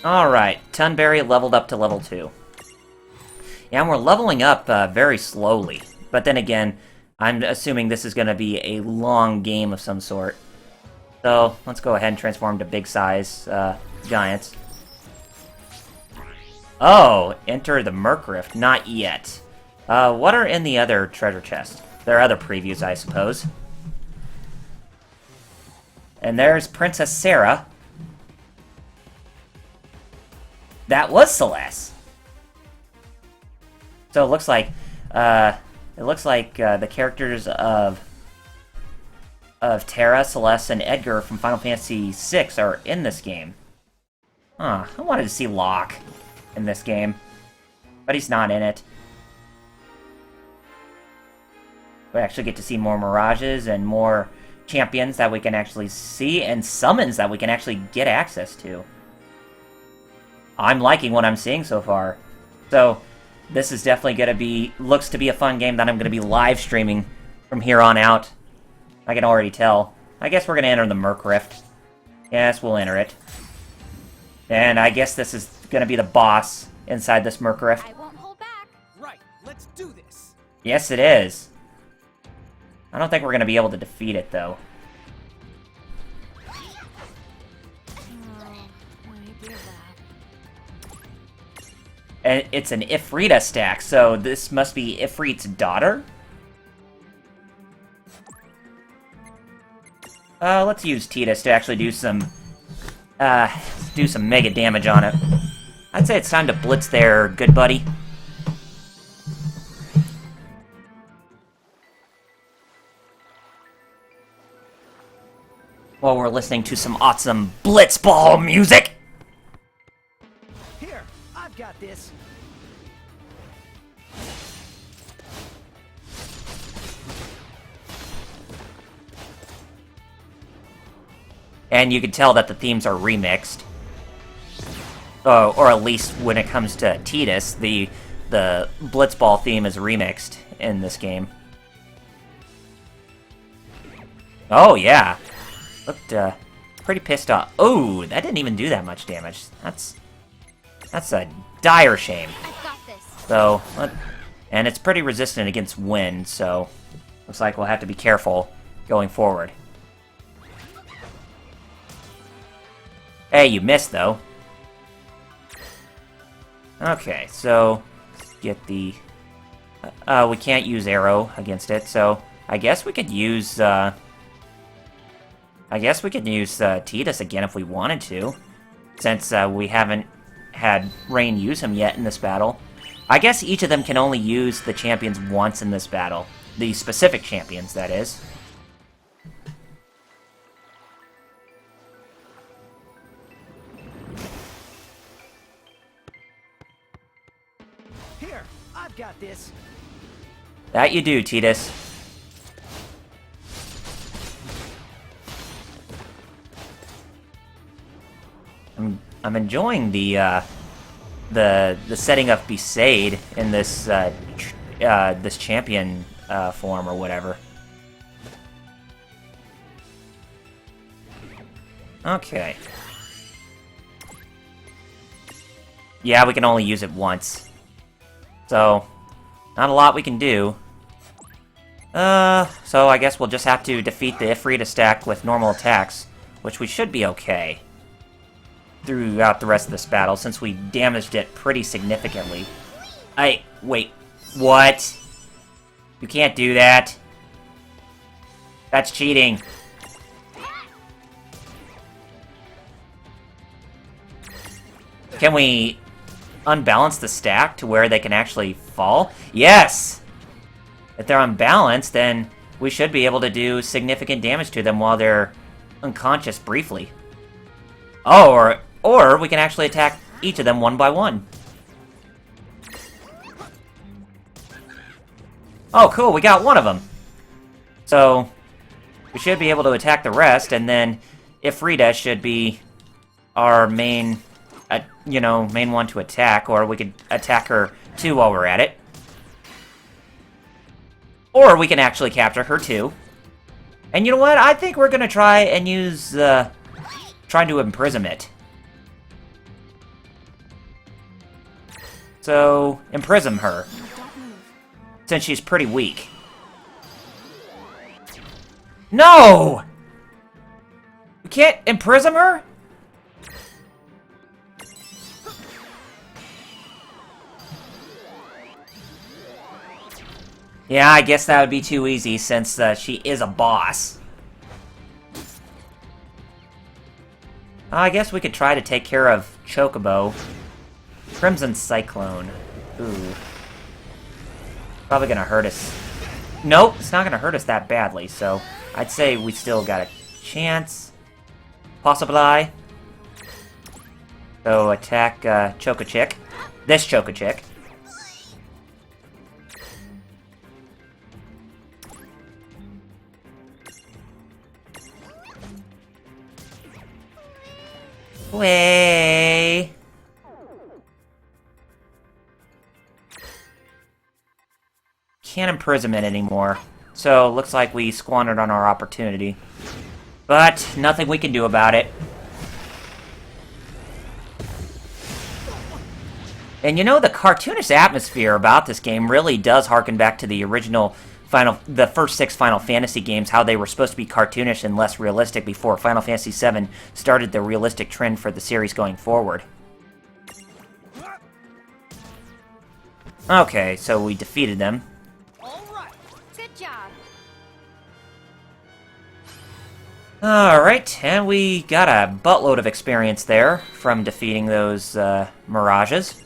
Alright, Tunberry leveled up to level 2. Yeah, and we're leveling up very slowly. But then again, I'm assuming this is going to be a long game of some sort. So, let's go ahead and transform to big size giants. Oh, enter the Merc Rift. Not yet. What are in the other treasure chests? There are other previews, I suppose. And there's Princess Sarah. That was Celeste. So it looks like the characters of Terra, Celeste, and Edgar from Final Fantasy VI are in this game. Huh, I wanted to see Locke in this game, but he's not in it. We actually get to see more mirages and more champions that we can actually see, and summons that we can actually get access to. I'm liking what I'm seeing so far. So, this is definitely going to be, looks to be a fun game that I'm going to be live streaming from here on out. I can already tell. I guess we're going to enter the Merc Rift. Yes, we'll enter it. And I guess this is going to be the boss inside this Merc Rift. I won't hold back. Right, let's do this. Yes, it is. I don't think we're going to be able to defeat it, though. Oh, I give up. And it's an Ifrita stack, so this must be Ifrit's daughter? Let's use Tidus to actually do some mega damage on it. I'd say it's time to blitz there, good buddy. While we're listening to some awesome blitzball music! Here, I've got this. And you can tell that the themes are remixed. Oh, or at least when it comes to Tidus, the blitzball theme is remixed in this game. Oh, yeah. Looked, pretty pissed off. Oh, that didn't even do that much damage. That's a dire shame. I've got this. So, and it's pretty resistant against wind, so looks like we'll have to be careful going forward. Hey, you missed, though. Okay, so let's get the... we can't use arrow against it, so I guess we could use... Tidus again if we wanted to, since we haven't had Reynn use him yet in this battle. I guess each of them can only use the champions once in this battle. The specific champions, that is. Here, I've got this. That you do, Tidus. I'm enjoying the setting of Besaid in this this champion form or whatever. Okay. Yeah, we can only use it once. So, not a lot we can do. So I guess we'll just have to defeat the Ifrita stack with normal attacks, which we should be okay throughout the rest of this battle, since we damaged it pretty significantly. Wait, what? You can't do that. That's cheating. Can we unbalance the stack to where they can actually fall? Yes! If they're unbalanced, then we should be able to do significant damage to them while they're unconscious briefly. Oh, or we can actually attack each of them one by one. Oh, cool, we got one of them. So, we should be able to attack the rest, and then Ifrita should be our main, main one to attack, or we could attack her too while we're at it. Or we can actually capture her too. And you know what? I think we're gonna try and use, trying to imprison it. So, imprison her, since she's pretty weak. No! We can't imprison her? Yeah, I guess that would be too easy, since she is a boss. I guess we could try to take care of Chocobo. Crimson Cyclone. Ooh. Probably gonna hurt us. Nope, it's not gonna hurt us that badly, so I'd say we still got a chance. Possibly. So attack Choco-Chick. This Choco-Chick. Way. Can't imprisonment anymore. So looks like we squandered on our opportunity. But nothing we can do about it. And you know, the cartoonish atmosphere about this game really does harken back to the original the first 6 Final Fantasy games, how they were supposed to be cartoonish and less realistic before Final Fantasy VII started the realistic trend for the series going forward. Okay, so we defeated them. Good job. Alright, and we got a buttload of experience there from defeating those mirages.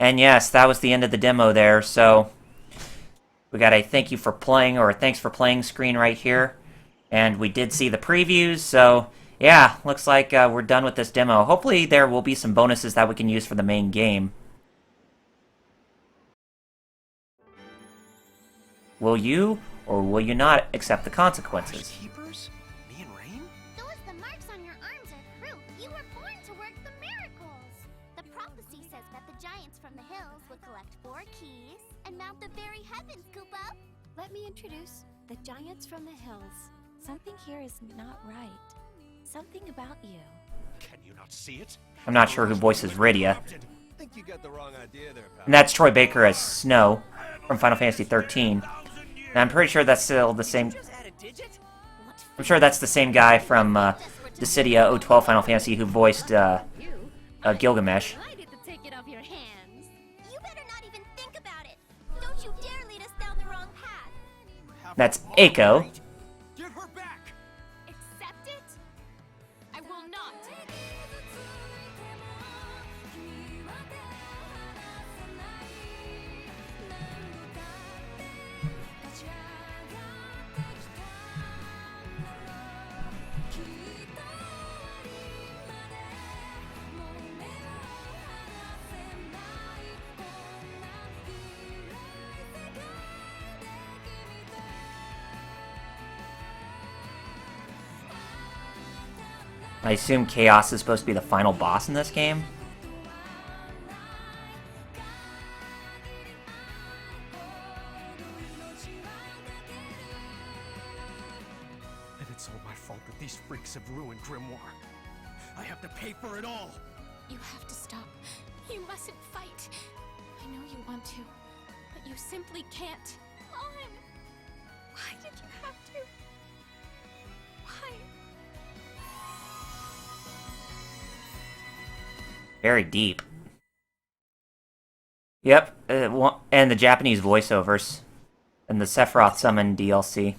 And yes, that was the end of the demo there, so we got a thank you for playing, or a thanks for playing screen right here. And we did see the previews, so yeah, looks like we're done with this demo. Hopefully there will be some bonuses that we can use for the main game. Will you, or will you not, accept the consequences? Keepers? Me and Reynn? Those the marks on your arms are proof you were born to work the miracles. The prophecy says that the giants from the hills would collect 4 keys and mount the very heavens, Koopa. Let me introduce the giants from the hills. Something here is not right. Something about you. Can you not see it? I'm not sure who voices Rydia. I think you got the wrong idea there, pal. And that's Troy Baker as Snow from Final Fantasy XIII. And I'm pretty sure that's still the same... Just add a digit? I'm sure that's the same guy from Dissidia 012 Final Fantasy who voiced Gilgamesh. I did to take it off your hands. You better not even think about it. Don't you dare lead us down the wrong path. That's Eiko. Give her back! Accept it? I will not. I assume Chaos is supposed to be the final boss in this game? And it's all my fault that these freaks have ruined Grimoire. I have to pay for it all! You have to stop. You mustn't fight. I know you want to, but you simply can't. Mom! Why did you have to? Why? Very deep. Yep, and the Japanese voiceovers. And the Sephiroth Summon DLC.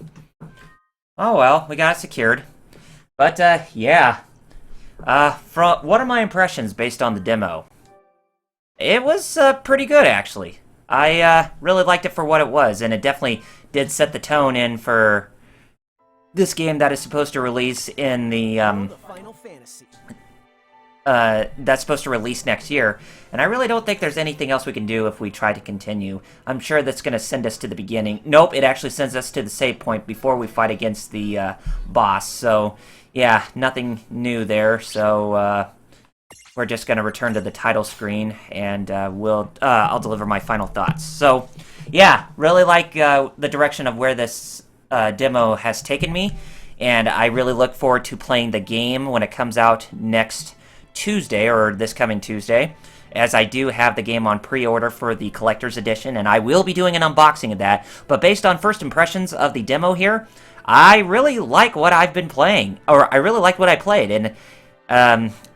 Oh well, we got it secured. But, yeah. What are my impressions based on the demo? It was, pretty good, actually. I, really liked it for what it was, and it definitely did set the tone in for this game that is supposed to release in the, The Final Fantasy. that's supposed to release next year, and I really don't think there's anything else we can do if we try to continue. I'm sure that's going to send us to the beginning. Nope, it actually sends us to the save point before we fight against the boss, so yeah, nothing new there, so we're just going to return to the title screen, and I'll deliver my final thoughts. So yeah, really like the direction of where this demo has taken me, and I really look forward to playing the game when it comes out next Tuesday, or this coming Tuesday, as I do have the game on pre-order for the collector's edition, and I will be doing an unboxing of that. But based on first impressions of the demo here, I really like what I've been playing, or I really like what I played, and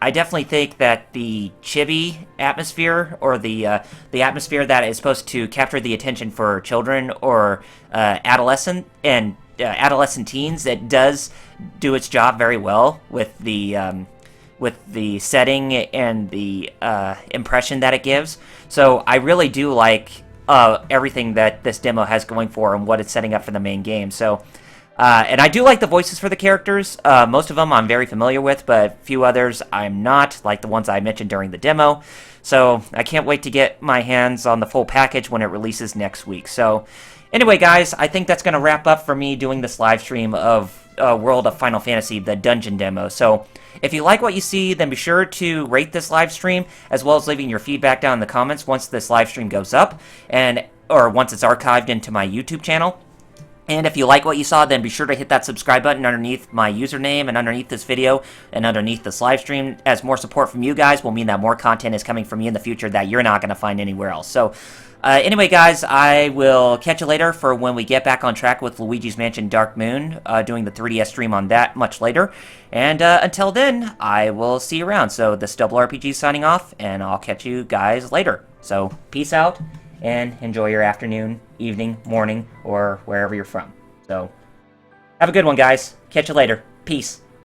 I definitely think that the chibi atmosphere, or the atmosphere that is supposed to capture the attention for children or adolescent, and adolescent teens, it does do its job very well with the setting and the impression that it gives. So I really do like everything that this demo has going for and what it's setting up for the main game. So, and I do like the voices for the characters. Most of them I'm very familiar with, but a few others I'm not, like the ones I mentioned during the demo. So I can't wait to get my hands on the full package when it releases next week. So anyway, guys, I think that's going to wrap up for me doing this live stream of World of Final Fantasy, the dungeon demo. So if you like what you see, then be sure to rate this live stream, as well as leaving your feedback down in the comments once this live stream goes up, or once it's archived into my YouTube channel. And if you like what you saw, then be sure to hit that subscribe button underneath my username and underneath this video and underneath this live stream, as more support from you guys will mean that more content is coming from me in the future that you're not going to find anywhere else. So anyway, guys, I will catch you later for when we get back on track with Luigi's Mansion Dark Moon, doing the 3DS stream on that much later. And until then, I will see you around. So this is Double RPG signing off, and I'll catch you guys later. So peace out, and enjoy your afternoon, evening, morning, or wherever you're from. So have a good one, guys. Catch you later. Peace.